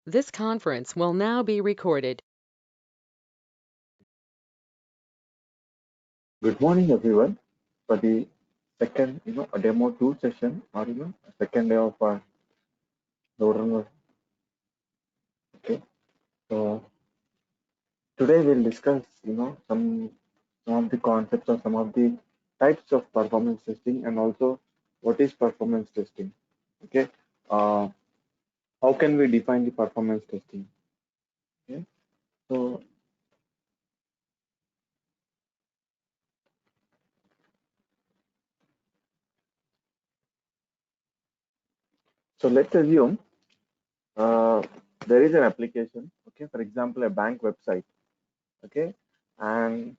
This conference will now be recorded. Good morning, everyone. For the second, a demo two session, or second day of our Roadrunner. Okay. So today we'll discuss, some of the concepts or some of the types of performance testing, and also what is performance testing. Okay. Uh, how can we define the performance testing? Okay. So let's assume uh, there is an application. Okay. For example, a bank website. Okay. And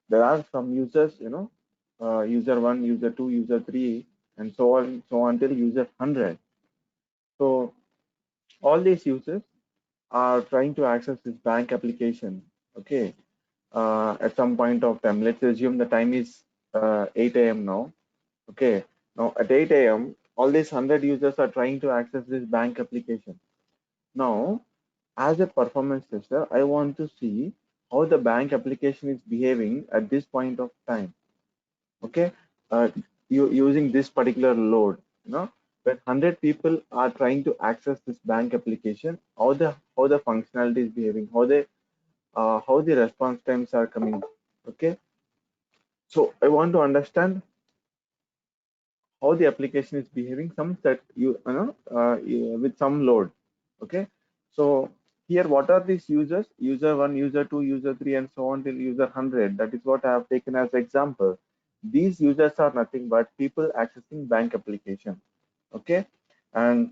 there are some users, user one, user two, user three, and so on till user 100. So all these users are trying to access this bank application. Okay, at some point of time, let's assume the time is 8 a.m. now. Okay, now at 8 a.m., all these 100 users are trying to access this bank application. Now, as a performance tester, I want to see how the bank application is behaving at this point of time. Okay, uh, using this particular load, when 100 people are trying to access this bank application, how the functionality is behaving, how the response times are coming. Okay, so I want to understand how the application is behaving, some set with some load. Okay, so here what are these users? User one, user two, user three, and so on till user 100. That is what I have taken as example. These users are nothing but people accessing bank application. Okay, and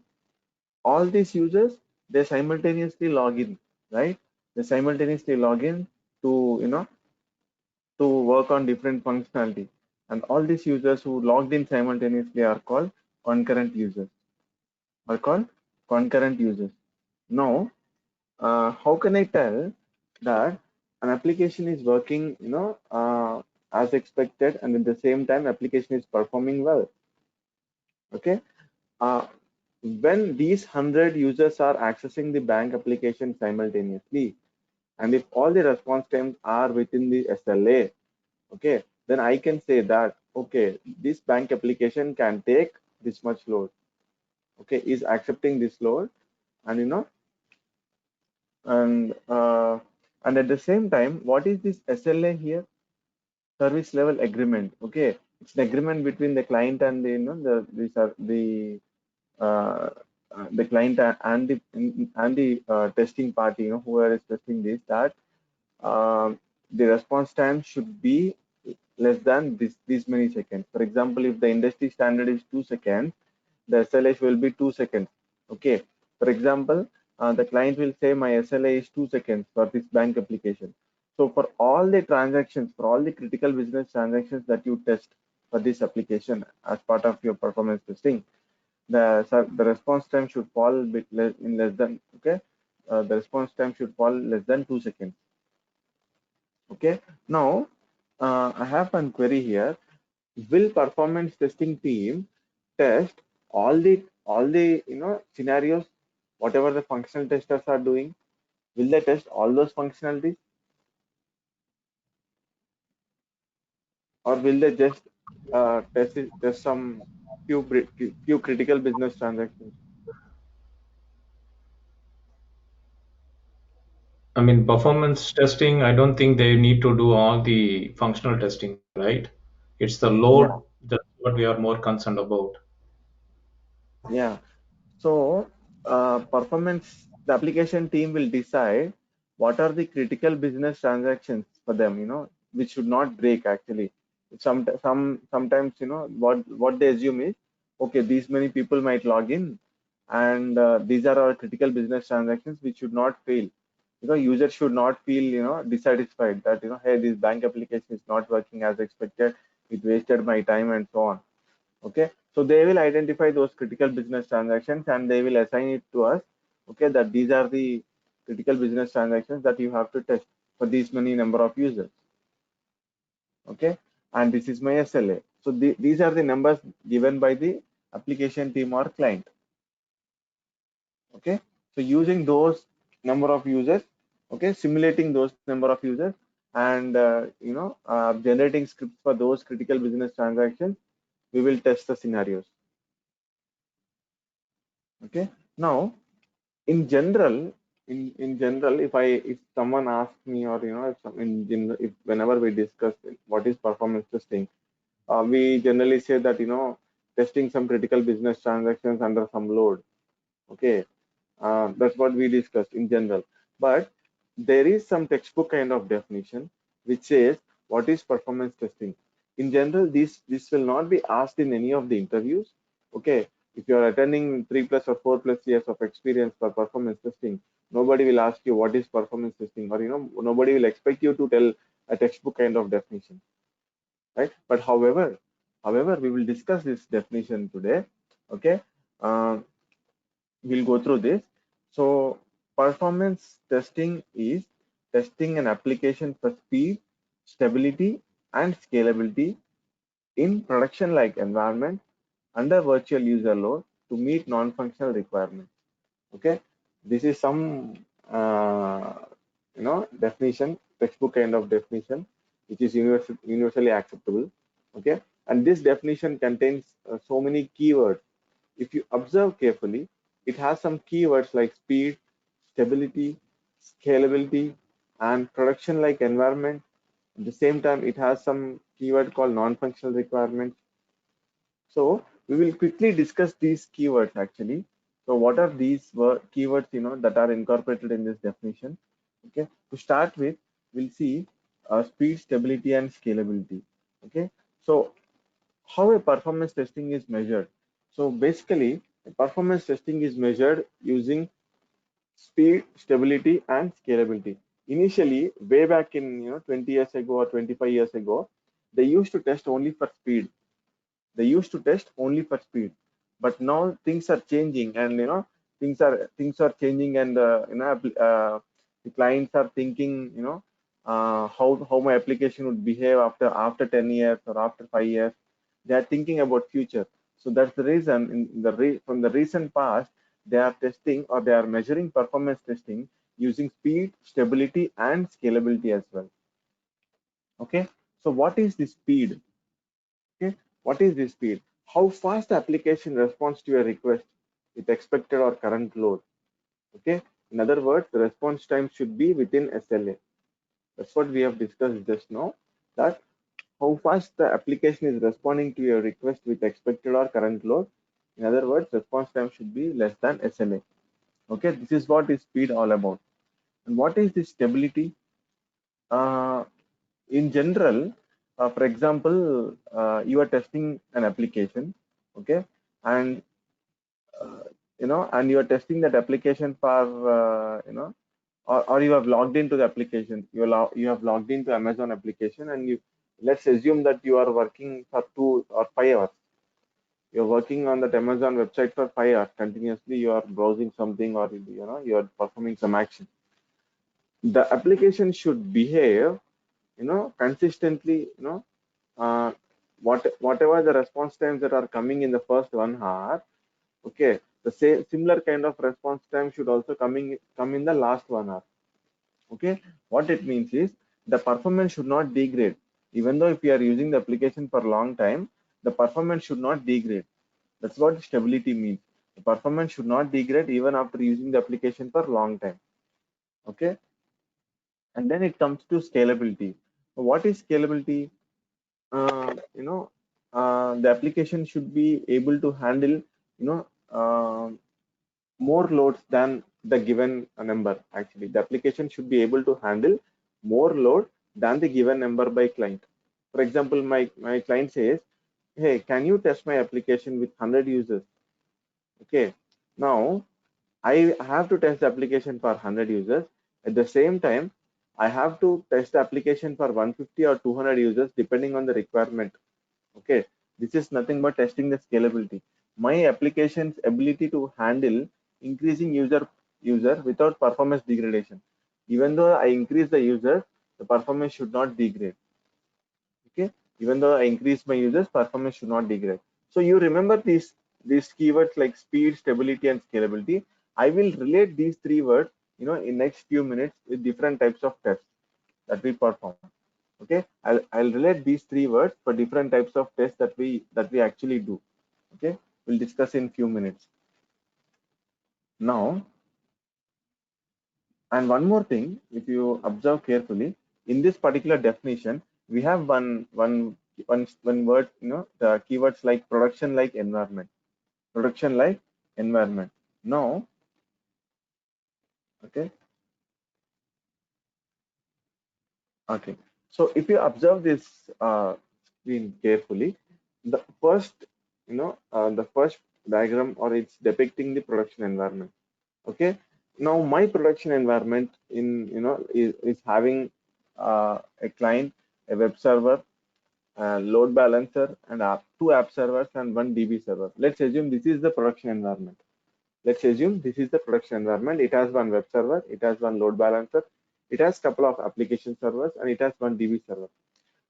all these users, they simultaneously log in, right? They simultaneously log in to to work on different functionality. And all these users who logged in simultaneously are called concurrent users. Are called concurrent users. Now, how can I tell that an application is working, as expected, and at the same time, application is performing well? Okay. Uh, when these 100 users are accessing the bank application simultaneously, and if all the response times are within the SLA, okay, then I can say that, okay, this bank application can take this much load, okay, is accepting this load, and and at the same time, what is this SLA here? Service level agreement. Okay, it's an agreement between the client and uh, the client and the testing party, whoever is testing this, that the response time should be less than these many seconds. For example, if the industry standard is 2 seconds, the SLA will be 2 seconds. Okay. For example, the client will say my SLA is 2 seconds for this bank application. So for all the transactions, for all the critical business transactions that you test for this application as part of your performance testing, the response time should fall a bit less, in less than, okay. The response time should fall less than 2 seconds. Okay. Now, I have one query here. Will performance testing team test all the scenarios, whatever the functional testers are doing? Will they test all those functionalities, or will they just test some few critical business transactions? I mean, performance testing, I don't think they need to do all the functional testing, right? It's the Yeah, load that's what we are more concerned about. yeah. So, the application team will decide what are the critical business transactions for them, which should not break actually. Sometimes, what they assume is, okay, these many people might log in, and these are our critical business transactions which should not fail. Users should not feel, dissatisfied that, hey, this bank application is not working as expected. It wasted my time and so on. Okay, so they will identify those critical business transactions and they will assign it to us. Okay, that these are the critical business transactions that you have to test for these many number of users. Okay, and this is my SLA. So these are the numbers given by the application team or client. Okay, So using those number of users, okay, simulating those number of users, and generating scripts for those critical business transactions, we will test the scenarios. Okay. Now, in general, if someone asks me, or if whenever we discuss what is performance testing, we generally say that testing some critical business transactions under some load. Okay, that's what we discussed in general. But there is some textbook kind of definition which says what is performance testing. In general, this will not be asked in any of the interviews. Okay, if you are attending 3+ or 4+ years of experience for performance testing, nobody will ask you what is performance testing, or nobody will expect you to tell a textbook kind of definition, right? But however, we will discuss this definition today. Okay, we'll go through this. So performance testing is testing an application for speed, stability, and scalability in production-like environment under virtual user load to meet non-functional requirements. Okay, this is some definition, textbook kind of definition, which is universally acceptable. Okay, and this definition contains so many keywords. If you observe carefully, it has some keywords like speed, stability, scalability, and production-like environment. At the same time, it has some keyword called non-functional requirements. So we will quickly discuss these keywords actually. So what are these keywords that are incorporated in this definition? Okay, to start with, we'll see speed, stability, and scalability. Okay, so how a performance testing is measured. So basically, performance testing is measured using speed, stability, and scalability. Initially, way back in 20 years ago or 25 years ago, they used to test only for speed. But now things are changing, and things are changing, and the clients are thinking how my application would behave after 10 years or after 5 years. They are thinking about future. So that's the reason from the recent past, they are testing, or they are measuring performance testing using speed, stability, and scalability as well. Okay, so what is the speed? Okay, what is the speed? How fast the application responds to your request with expected or current load. Okay, in other words, the response time should be within SLA. That's what we have discussed just now, that how fast the application is responding to your request with expected or current load. In other words, response time should be less than SLA. Okay, this is what is speed all about. And what is the stability? In general, for example, you are testing an application, okay, and and you are testing that application for or you have logged into the application. You have logged into Amazon application, and let's assume that you are working for 2 or 5 hours. You're working on that Amazon website for 5 hours continuously. You are browsing something, or you are performing some action. The application should behave consistently. Whatever the response times that are coming in the first 1 hour, okay, the same similar kind of response time should also come in the last 1 hour. Okay, what it means is the performance should not degrade. Even though if you are using the application for a long time, the performance should not degrade. That's what stability means. The performance should not degrade even after using the application for a long time. Okay, and then it comes to scalability. What is scalability? The application should be able to handle more loads than the given number. Actually, the application should be able to handle more load than the given number by client. For example, my client says, hey, can you test my application with 100 users? Okay, now I have to test the application for 100 users. At the same time, I have to test the application for 150 or 200 users depending on the requirement. Okay, this is nothing but testing the scalability. My application's ability to handle increasing user without performance degradation. Even though I increase the users, the performance should not degrade. Okay, even though I increase my users, performance should not degrade. So you remember these keywords like speed, stability, and scalability. I will relate these three words, in next few minutes with different types of tests that we perform. Okay, I'll relate these three words for different types of tests that we actually do. Okay, we'll discuss in few minutes. Now, and one more thing, if you observe carefully, in this particular definition, we have one word, the keywords like production like environment, production like environment. Now, okay, okay. So if you observe this screen carefully, the first, the first diagram, or it's depicting the production environment. Okay, now my production environment is having a client, a web server, a load balancer, and two app servers and one DB server. Let's assume this is the production environment. Let's assume this is the production environment. It has one web server, it has one load balancer, it has couple of application servers, and it has one DB server.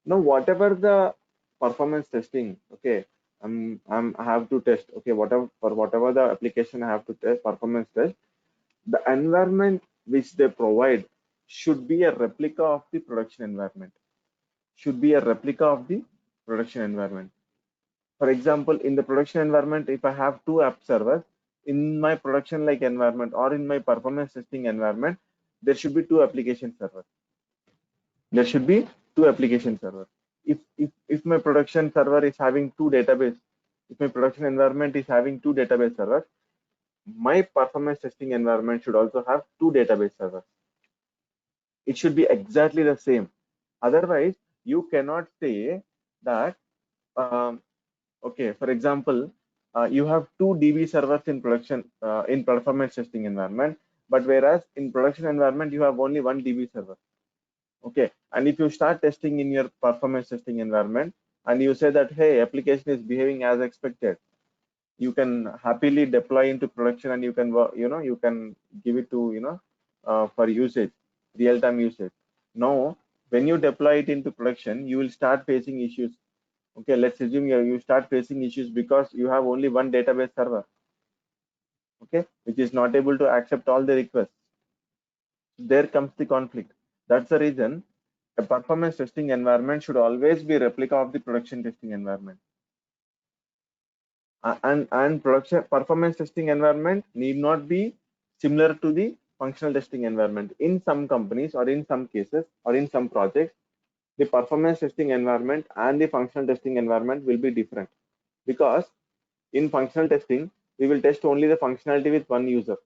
Now, whatever the performance testing, okay, I have to test, okay, whatever the application I have to test, performance test, the environment which they provide should be a replica of the production environment. Should be a replica of the production environment. For example, in the production environment, if I have two app servers, in my production like environment or in my performance testing environment, there should be two application servers. There should be two application servers. If my production server is having two database, if my production environment is having two database servers, my performance testing environment should also have two database servers. It should be exactly the same. Otherwise, you cannot say that, okay, for example, you have two DB servers in production, in performance testing environment, but whereas in production environment, you have only one DB server. Okay, and if you start testing in your performance testing environment and you say that, hey, application is behaving as expected, you can happily deploy into production and you can you can give it to for usage, real-time usage. Now when you deploy it into production, you will start facing issues. Okay, let's assume you start facing issues because you have only one database server, okay, which is not able to accept all the requests. There comes the conflict. That's the reason a performance testing environment should always be a replica of the production testing environment. And production performance testing environment need not be similar to the functional testing environment. In some companies or in some cases or in some projects, the performance testing environment and the functional testing environment will be different, because in functional testing we will test only the functionality with one user.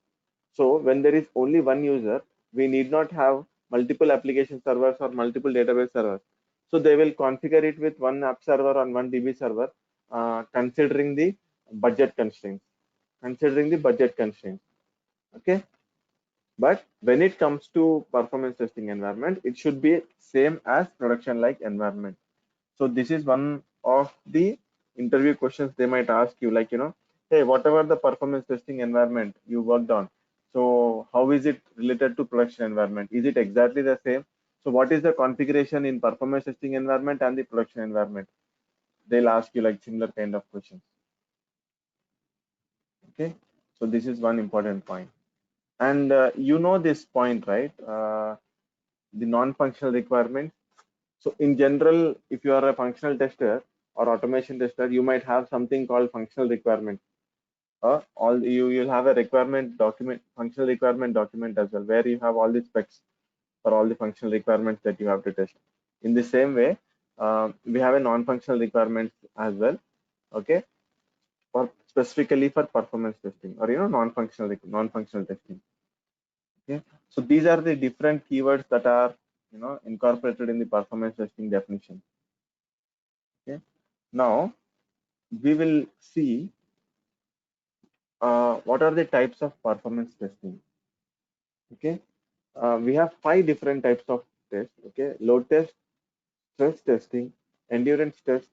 So when there is only one user, we need not have multiple application servers or multiple database servers. So they will configure it with one app server and one DB server, considering the budget constraints. Considering the budget constraints. Okay. But when it comes to performance testing environment, it should be same as production like environment. So this is one of the interview questions they might ask you, like, hey, whatever the performance testing environment you worked on, so how is it related to production environment? Is it exactly the same? So what is the configuration in performance testing environment and the production environment? They'll ask you like similar kind of questions. Okay, so this is one important point. And this point, right? The non-functional requirements. So in general, if you are a functional tester or automation tester, you might have something called functional requirement. You'll have a requirement document, functional requirement document as well, where you have all the specs for all the functional requirements that you have to test. In the same way, we have a non-functional requirements as well. Okay, for specifically for performance testing or non-functional testing. Okay, so these are the different keywords that are incorporated in the performance testing definition. Okay, now we will see what are the types of performance testing. Okay, we have 5 different types of tests. Okay, load test, stress testing, endurance test,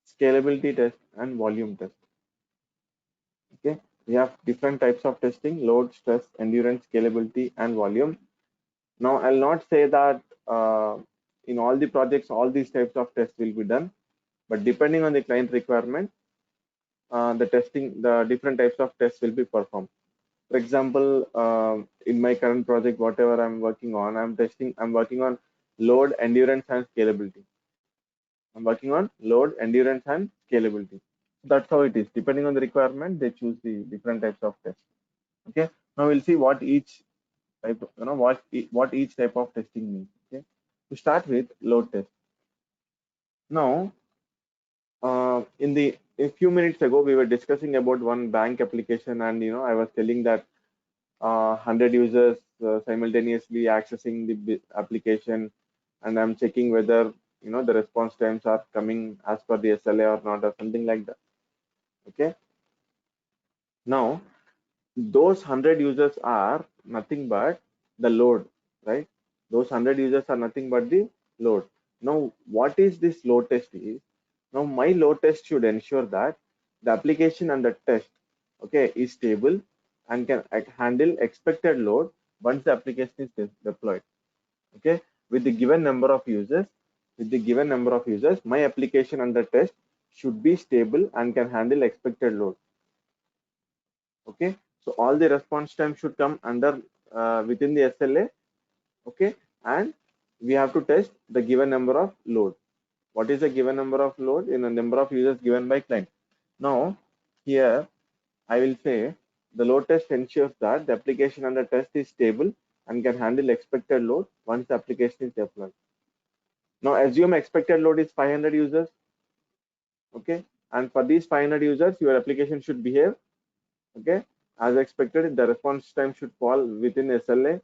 scalability test, and volume test. Okay, we have different types of testing: load, stress, endurance, scalability, and volume. Now I'll not say that in all the projects all these types of tests will be done, but depending on the client requirement, the different types of tests will be performed. For example, in my current project, whatever I'm working on, I'm working on load, endurance, and scalability. I'm working on load, endurance, and scalability. That's how it is. Depending on the requirement, they choose the different types of tests. Okay. Now we'll see what each type, what each type of testing means. Okay. To start with, load test. Now, in the a few minutes ago, we were discussing about one bank application, and I was telling that 100 users simultaneously accessing the application, and I'm checking whether the response times are coming as per the SLA or not, or something like that. Okay. Now, those 100 users are nothing but the load, right? Those 100 users are nothing but the load. Now, what is this load test is? Now, my load test should ensure that the application and the test, okay, is stable and can handle expected load once the application is deployed. Okay, with the given number of users, my application and the test should be stable and can handle expected load. Okay, so all the response time should come under within the SLA. Okay, and we have to test the given number of load. What is the given number of load in a number of users given by client? Now here I will say the load test ensures that the application and the test is stable and can handle expected load once the application is deployed. Now assume expected load is 500 users. Okay, and for these 500 users your application should behave, okay, as expected. The response time should fall within SLA.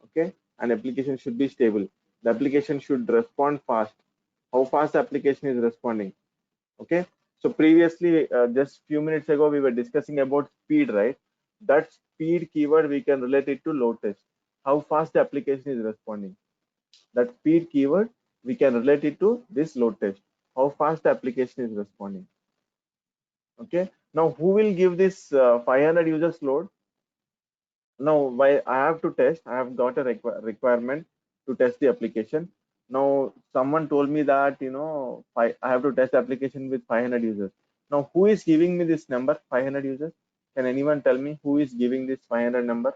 Okay, and application should be stable. The application should respond fast. How fast the application is responding? Okay, so previously just few minutes ago we were discussing about speed, right? That speed keyword we can relate it to load test. How fast the application is responding, that speed keyword we can relate it to this load test. How fast the application is responding. Okay, now who will give this 500 users load? Now why I have to test, I have got a requirement to test the application. Now someone told me that I have to test the application with 500 users. Now who is giving me this number 500 users? Can anyone tell me who is giving this 500 number?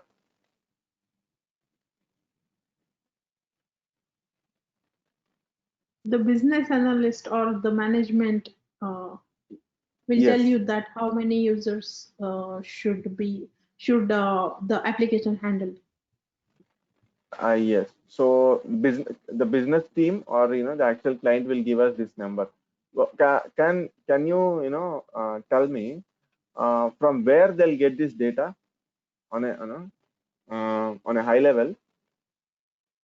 The business analyst or the management will tell you that how many users should the application handle. Yes. So the business team or the actual client will give us this number. Well, can you tell me from where they'll get this data on a high level?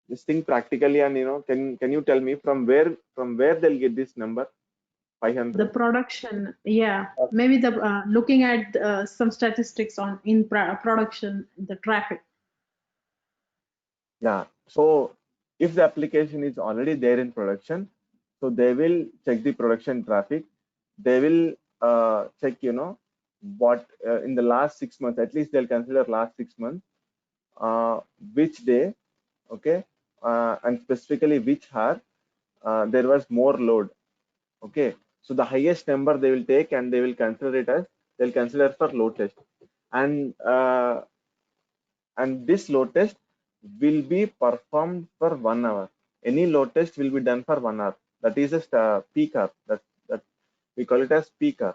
Just think practically, and can you tell me from where they'll get this number 500? The production, yeah, maybe the looking at some statistics on in production, the traffic. Yeah, so if the application is already there in production, so they will check the production traffic. They will check what in the last 6 months, at least they'll consider last 6 months, which day, okay, and specifically which hour there was more load. Okay, so the highest number they will take and they will consider it as, they'll consider for load test. And this load test will be performed for 1 hour. Any load test will be done for 1 hour. That is a peak hour. That we call it as peak hour.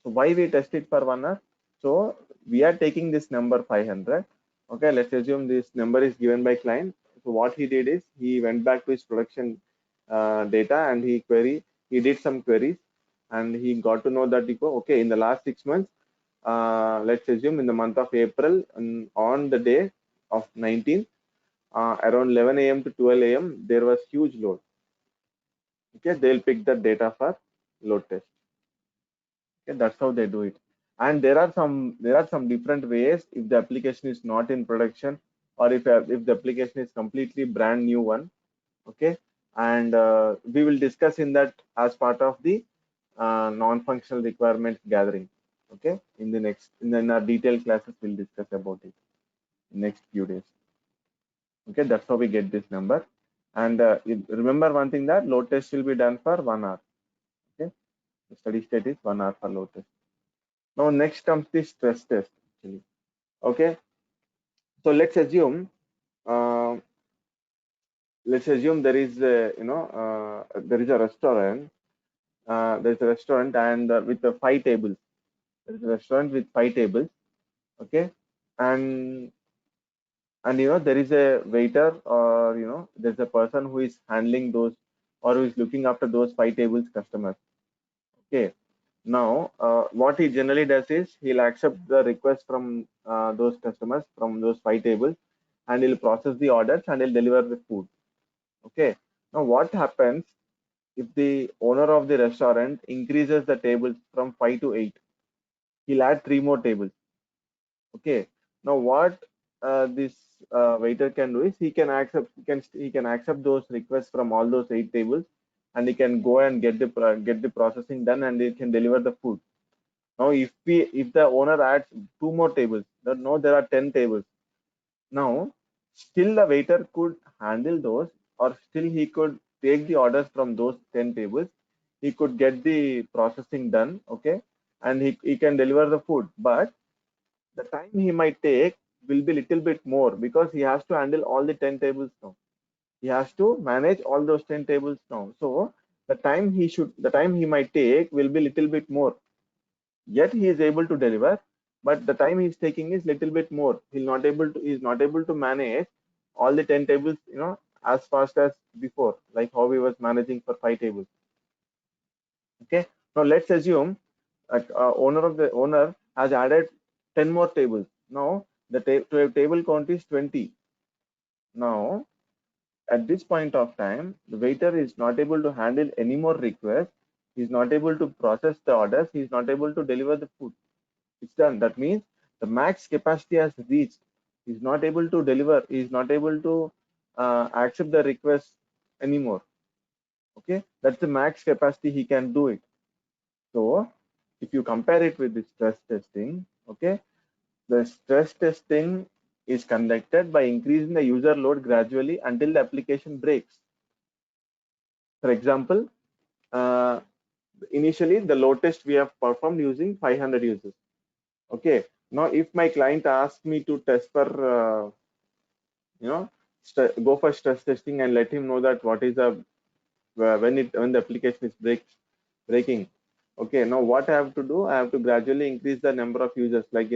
So why we test it for 1 hour? So we are taking this number 500. Okay, let's assume this number is given by client. So what he did is he went back to his production data and he did some queries, and he got to know that okay, in the last 6 months, let's assume in the month of April, on the day of 19th, around 11 a.m. to 12 a.m. there was huge load. Okay, they'll pick the data for load test. Okay, that's how they do it. And there are some different ways if the application is not in production, or if the application is completely brand new one. Okay, and we will discuss in that as part of the non-functional requirement gathering. Okay, in our detailed classes we'll discuss about it in next few days. Okay, that's how we get this number. And remember one thing, that load test will be done for 1 hour. Okay, the steady state is 1 hour for load test. Now next comes the stress test actually. Okay, so let's assume there is a, there is a restaurant. There's a restaurant and with 5 tables. There's a restaurant with 5 tables. Okay, and there is a waiter, or there's a person who is handling those, or who is looking after those 5 tables customers. Okay, now what he generally does is he'll accept the request from those customers from those 5 tables, and he'll process the orders and he'll deliver the food. Okay, now what happens if the owner of the restaurant increases the tables from 5 to 8? He'll add 3 more tables. Okay, now what this waiter can do is he can accept those requests from all those 8 tables, and he can go and get the processing done, and he can deliver the food. Now if the owner adds 2 more tables, now there are 10 tables. Now still the waiter could handle those, or still he could take the orders from those 10 tables. He could get the processing done. Okay, and he can deliver the food, but the time he might take will be little bit more, because he has to handle all the 10 tables now. He has to manage all those 10 tables now. So the time he might take will be little bit more. Yet he is able to deliver, but the time he's taking is little bit more. He's not able to manage all the 10 tables, as fast as before, like how he was managing for 5 tables. Okay, now let's assume that owner has added 10 more tables. Now the table count is 20. Now at this point of time, the waiter is not able to handle any more requests. He's not able to process the orders. He's not able to deliver the food. It's done. That means the max capacity has reached. He's not able to deliver. He's not able to accept the request anymore. Okay, that's the max capacity he can do it. So if you compare it with the stress testing, okay, the stress testing is conducted by increasing the user load gradually until the application breaks. For example, initially the load test we have performed using 500 users. Okay, now if my client asks me to test for go for stress testing and let him know that what is the when the application is breaking. Okay, now what I have to do, I have to gradually increase the number of users, like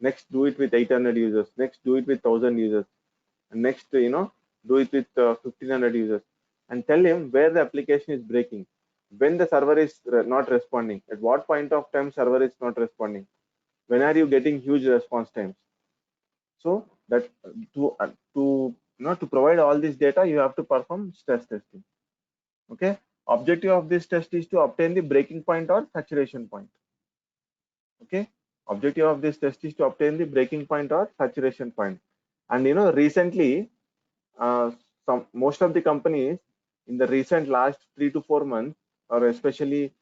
next do it with 800 users, next do it with 1000 users, and next do it with 1500 users, and tell him where the application is breaking, when the server is not responding, at what point of time server is not responding, when are you getting huge response times. So that to provide all this data, you have to perform stress testing. Okay, objective of this test is to obtain the breaking point or saturation point. Okay, objective of this test is to obtain the breaking point or saturation point. And recently, most of the companies in the recent last 3 to 4 months, or especially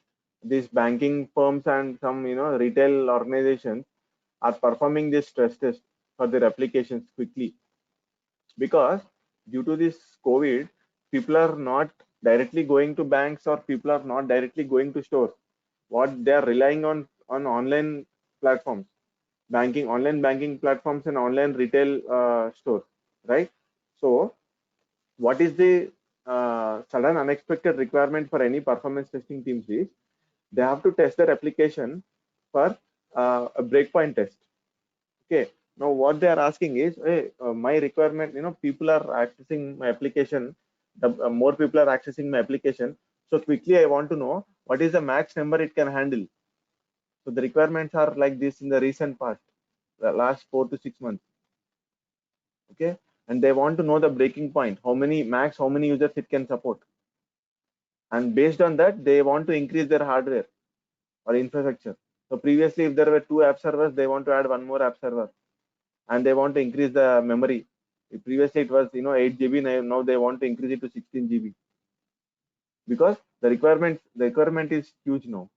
these banking firms and some retail organizations, are performing this stress test for their applications quickly, because due to this COVID, people are not directly going to banks, or people are not directly going to stores. What they are relying on online platforms, online banking platforms, and online retail stores, right? So what is the sudden unexpected requirement for any performance testing teams is they have to test their application for a breakpoint test. Okay, now what they are asking is, hey, my requirement, people are accessing my application, more people are accessing my application, so quickly I want to know what is the max number it can handle. So the requirements are like this in the recent past, the last 4 to 6 months. Okay, and they want to know the breaking point, how many users it can support, and based on that they want to increase their hardware or infrastructure. So previously, if there were 2 app servers, they want to add 1 more app server, and they want to increase the memory. Previously it was 8 GB, now they want to increase it to 16 GB, because the requirement is huge now.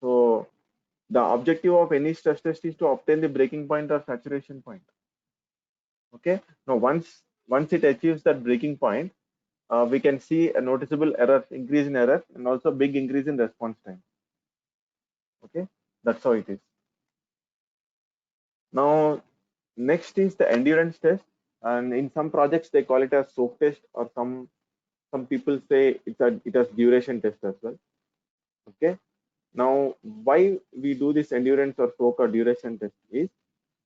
So the objective of any stress test is to obtain the breaking point or saturation point. Okay, now once it achieves that breaking point, we can see a noticeable increase in error, and also big increase in response time. Okay, that's how it is. Now, next is the endurance test, and in some projects they call it as soak test, or some people say it has duration test as well. Okay. Now, why we do this endurance or soak or duration test is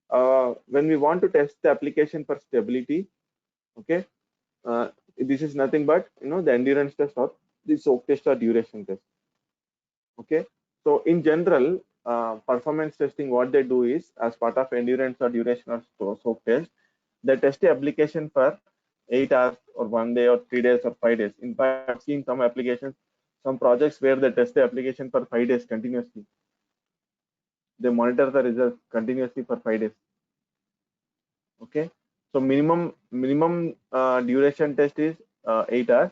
when we want to test the application for stability. Okay, this is nothing but the endurance test or the soak test or duration test. Okay, so in general, performance testing, what they do is, as part of endurance or duration or soak test, they test the application for 8 hours or 1 day or 3 days or 5 days. In fact, I've seen some applications, some projects where they test the application for 5 days continuously. They monitor the results continuously for 5 days. Okay, so minimum duration test is 8 hours.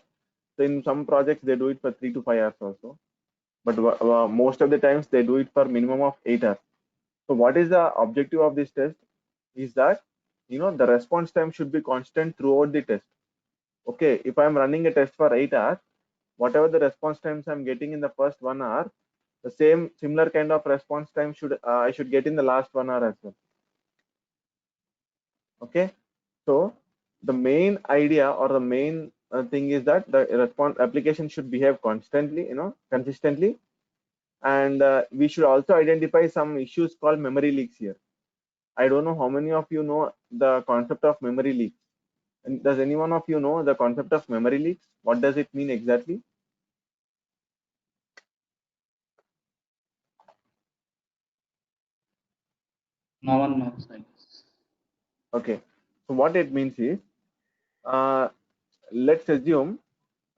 So in some projects they do it for 3 to 5 hours also, but most of the times they do it for minimum of 8 hours. So what is the objective of this test is that the response time should be constant throughout the test. Okay, if I'm running a test for 8 hours, whatever the response times I'm getting in the first 1 hour, the similar kind of response time I should get in the last 1 hour as well. Okay, so the main idea or the main thing is that the response application should behave constantly, consistently, and we should also identify some issues called memory leaks here. I don't know how many of you know the concept of memory leaks. And does anyone of you know the concept of memory leaks? What does it mean exactly? No one knows, I guess. Okay, so what it means is, let's assume,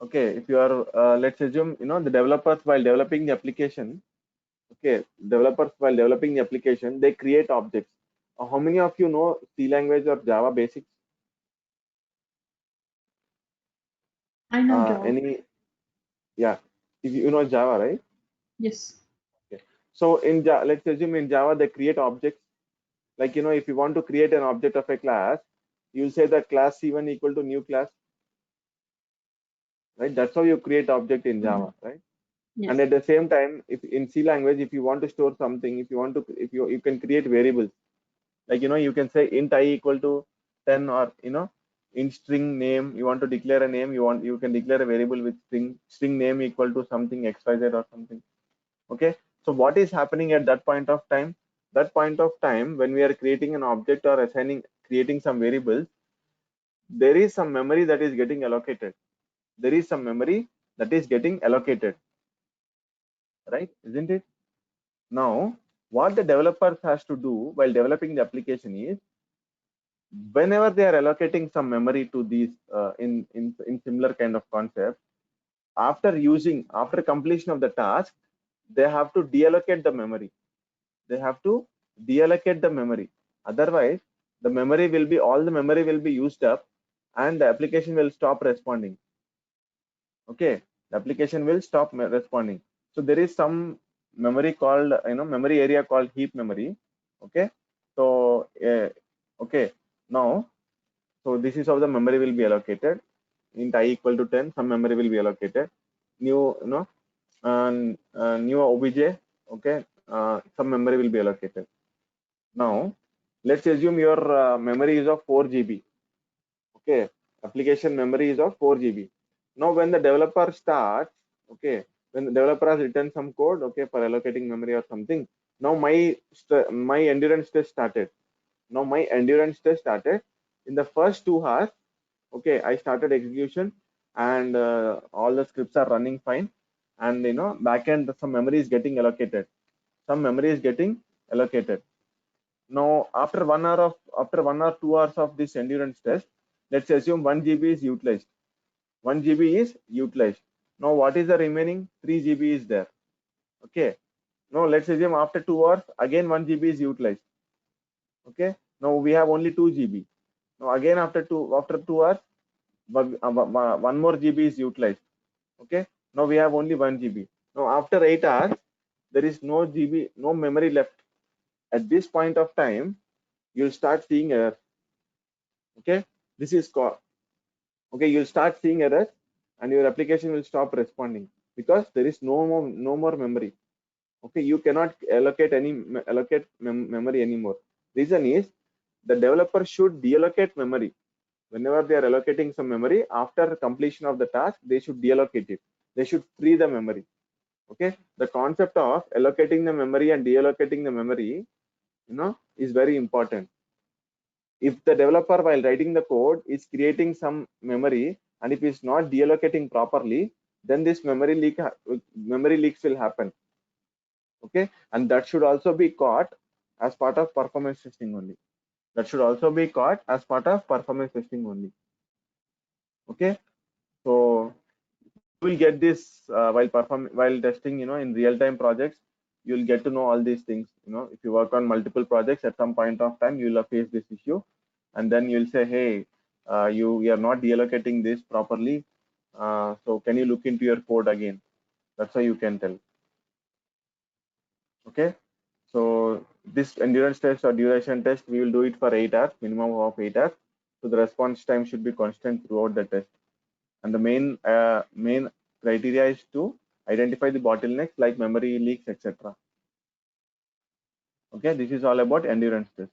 okay, if you are, let's assume, the developers while developing the application, okay, developers while developing the application, they create objects. How many of you know C language or Java basics? I know Java. Yeah, if you know Java, right? Yes. Okay. So in Java, let's assume in Java they create objects. Like, if you want to create an object of a class, you'll say that class C1 equal to new class, right? That's how you create object in Java, right? Yes. And at the same time, if in C language, if you want to store something, if you can create variables, like, you can say int I equal to 10, or, in string name, you want to declare a name, you can declare a variable with string name equal to something XYZ or something. Okay, so what is happening at that point of time? That point of time, when we are creating an object or creating some variables, there is some memory that is getting allocated. There is some memory that is getting allocated, right? Isn't it? Now, what the developers has to do while developing the application is, whenever they are allocating some memory to these in similar kind of concept, after completion of the task, they have to deallocate the memory. They have to deallocate the memory. Otherwise, all the memory will be used up, and the application will stop responding. Okay, the application will stop responding. So there is some memory called, memory area called heap memory. Okay, so okay, now, so this is how the memory will be allocated. Int I equal to 10, some memory will be allocated. New obj, okay, some memory will be allocated. Now, let's assume your memory is of 4 GB. Okay, application memory is of 4 GB. Now, when the developer starts, okay, when the developer has written some code, okay, for allocating memory or something, now my endurance test started. Now my endurance test started. In the first 2 hours, okay, I started execution, and all the scripts are running fine, and backend some memory is getting allocated. Some memory is getting allocated. Now, after 1 or 2 hours of this endurance test, let's assume 1 GB is utilized. 1 GB is utilized. Now, what is the remaining? 3 GB is there. Okay. Now, let's assume after 2 hours, again 1 GB is utilized. Okay. Now we have only 2 GB. Now again after 2 hours, 1 more GB is utilized. Okay. Now we have only 1 GB. Now after 8 hours, there is no GB, no memory left. At this point of time, you'll start seeing errors. Okay, this is called, okay, you'll start seeing errors, and your application will stop responding because there is no more memory. Okay, you cannot allocate memory anymore. Reason is the developer should deallocate memory. Whenever they are allocating some memory, after completion of the task, they should deallocate it. They should free the memory. Okay, the concept of allocating the memory and deallocating the memory, is very important. If the developer while writing the code is creating some memory and if it's not deallocating properly, then this memory leaks will happen. Okay, and that should also be caught as part of performance testing only. That should also be caught as part of performance testing only. Okay, so you will get this while testing, in real-time projects. You'll get to know all these things. If you work on multiple projects, at some point of time you'll face this issue, and then you'll say, hey, you are not deallocating this properly, so can you look into your code again? That's how you can tell. Okay, so this endurance test or duration test, we will do it for 8 hours, minimum of 8 hours. So the response time should be constant throughout the test. And the main criteria is to identify the bottlenecks like memory leaks, etc. Okay, this is all about endurance test.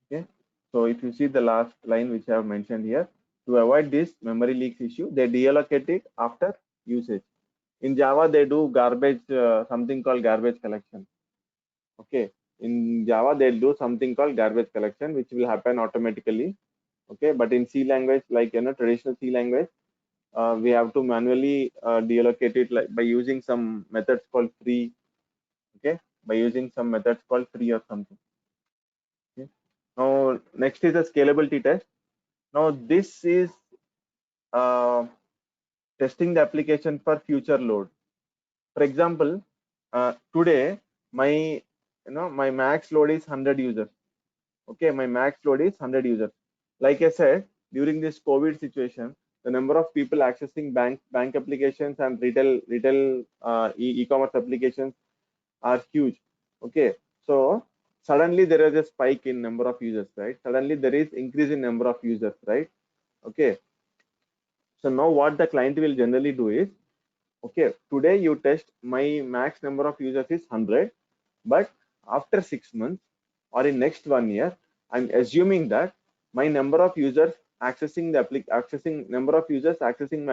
Okay, so if you see the last line which I have mentioned here, to avoid this memory leaks issue, they deallocate it after usage. In Java, they do something called garbage collection. Okay, in Java, they'll do something called garbage collection, which will happen automatically. Okay, but in C language, like traditional C language, we have to manually deallocate it by using some methods called free. Okay, by using some methods called free or something. Okay. Now next is a scalability test. Now this is testing the application for future load. For example, today my max load is 100 users. Okay, my max load is 100 users. Like I said, during this COVID situation, the number of people accessing bank applications and retail e-commerce applications are huge. Okay, so suddenly there is a spike in number of users, right? Suddenly there is increase in number of users, right? Okay, so now what the client will generally do is, okay, today you test my max number of users is 100, but after 6 months or in next 1 year, I'm assuming that my number of users accessing my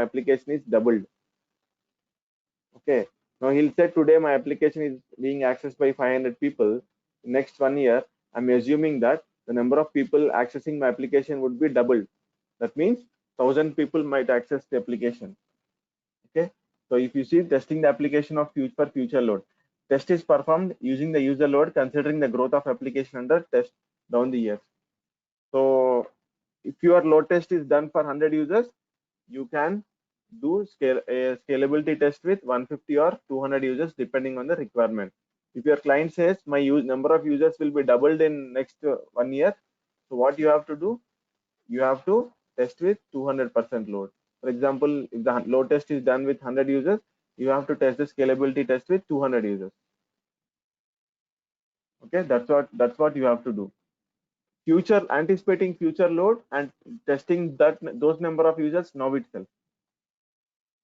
application is doubled. Okay, now he'll say today my application is being accessed by 500 people. Next 1 year, I'm assuming that the number of people accessing my application would be doubled. That means 1,000 people might access the application. Okay, so if you see testing the application of future load, test is performed using the user load considering the growth of application under test down the years. So if your load test is done for 100 users, you can do a scalability test with 150 or 200 users depending on the requirement. If your client says my number of users will be doubled in next 1 year, so what you have to do? You have to test with 200% load. For example, if the load test is done with 100 users, you have to test the scalability test with 200 users. Okay, that's what you have to do. Anticipating future load and testing those number of users now itself.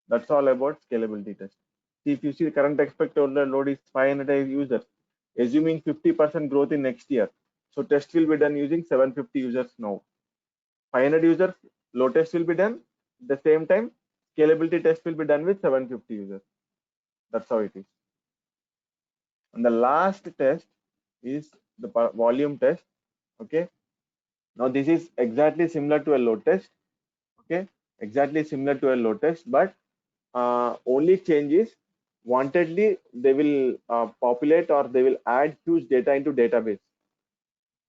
That's all about scalability test. See, if you see the current expected load is 500 users, assuming 50% growth in next year. So test will be done using 750 users now. 500 users, load test will be done. At the same time, scalability test will be done with 750 users. That's how it is. And the last test is the volume test. Okay. Now this is exactly similar to a load test. Okay, exactly similar to a load test, but only change is wantedly they will populate or they will add huge data into database.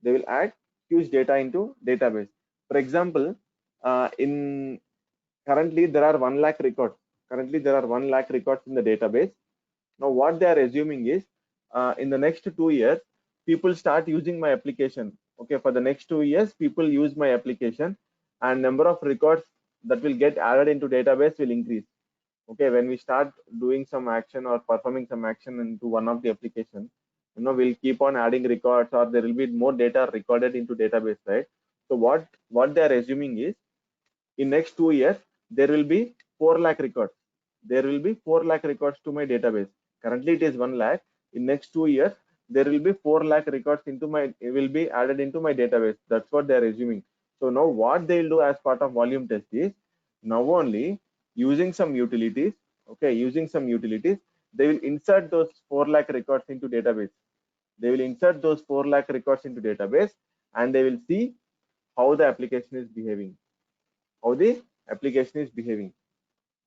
They will add huge data into database. For example, in currently there are 1 lakh records. Currently there are 1 lakh records in the database. Now what they are assuming is in the next 2 years, people start using my application. Okay, for the next 2 years, people use my application and number of records that will get added into database will increase. Okay, when we start doing some action or performing some action into one of the applications, we'll keep on adding records or there will be more data recorded into database, right? So what they are assuming is in next 2 years, there will be 4 lakh records. There will be 4 lakh records to my database. Currently it is 1 lakh. In next 2 years, there will be 4 lakh records into my, it will be added into my database. That's what they're assuming. So now what they'll do as part of volume test is, now only using some utilities, okay, using some utilities, they will insert those 4 lakh records into database. They will insert those 4 lakh records into database, and they will see how the application is behaving,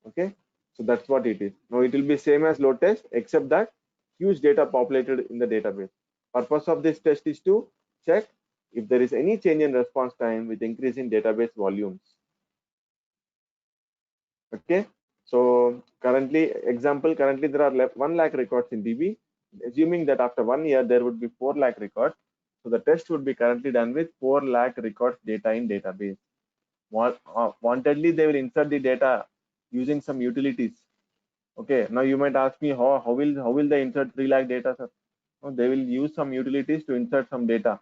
okay. So that's what it is. Now it will be same as load test, except that huge data populated in the database. Purpose of this test is to check if there is any change in response time with increase in database volumes. Okay, so currently there are 1 lakh records in DB. Assuming that after 1 year there would be 4 lakh records, so the test would be currently done with 4 lakh records data in database. Wantedly they will insert the data using some utilities. Okay, now you might ask me how will they insert 3 lakh data, sir? No, they will use some utilities to insert some data.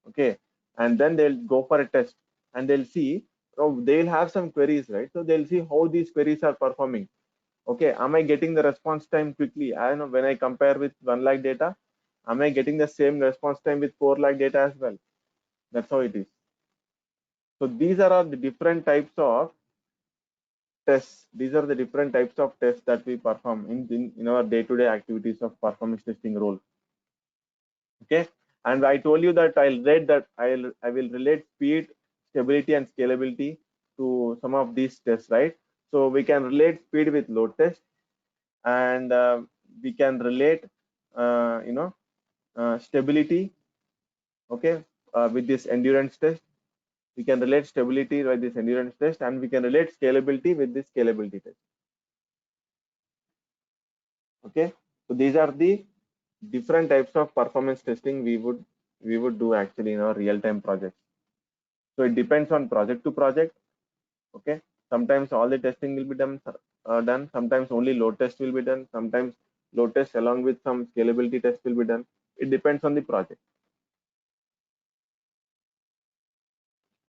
Okay, and then they'll go for a test, and they'll see, they'll have some queries, right? So they'll see how these queries are performing. Okay, am I getting the response time quickly? I know when I compare with 1 lakh data, am I getting the same response time with 4 lakh data as well? That's how it is. So these are all the different types of tests. These are the different types of tests that we perform in our day-to-day activities of performance testing role. Okay, and I told you that I will relate speed, stability, and scalability to some of these tests, right? So we can relate speed with load test, and we can relate stability, okay, with this endurance test. We can relate stability with this endurance test, and we can relate scalability with this scalability test. Okay, so these are the different types of performance testing we would do actually in our real-time projects. So it depends on project to project. Okay, sometimes all the testing will be done. Sometimes only load test will be done. Sometimes load test along with some scalability test will be done. It depends on the project.